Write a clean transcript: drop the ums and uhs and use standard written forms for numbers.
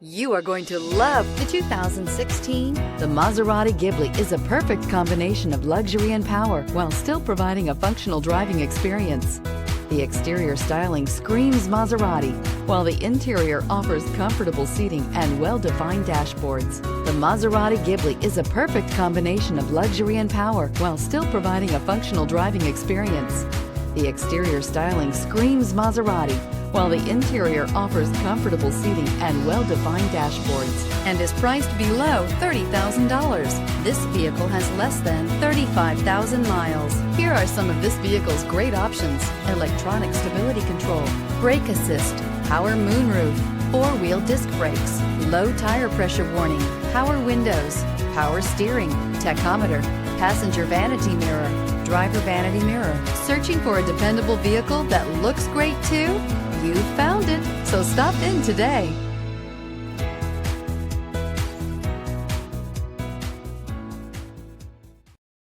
You are going to love the 2016. The Maserati Ghibli is a perfect combination of luxury and power while still providing a functional driving experience. The exterior styling screams Maserati, while the interior offers comfortable seating and well-defined dashboards. The Maserati Ghibli is a perfect combination of luxury and power while still providing a functional driving experience. The exterior styling screams Maserati, while the interior offers comfortable seating and well-defined dashboards and is priced below $30,000. This vehicle has less than 35,000 miles. Here are some of this vehicle's great options: electronic stability control, brake assist, power moonroof, four-wheel disc brakes, low tire pressure warning, power windows, power steering, tachometer, passenger vanity mirror, driver vanity mirror. Searching for a dependable vehicle that looks great too? You found it, so stop in today.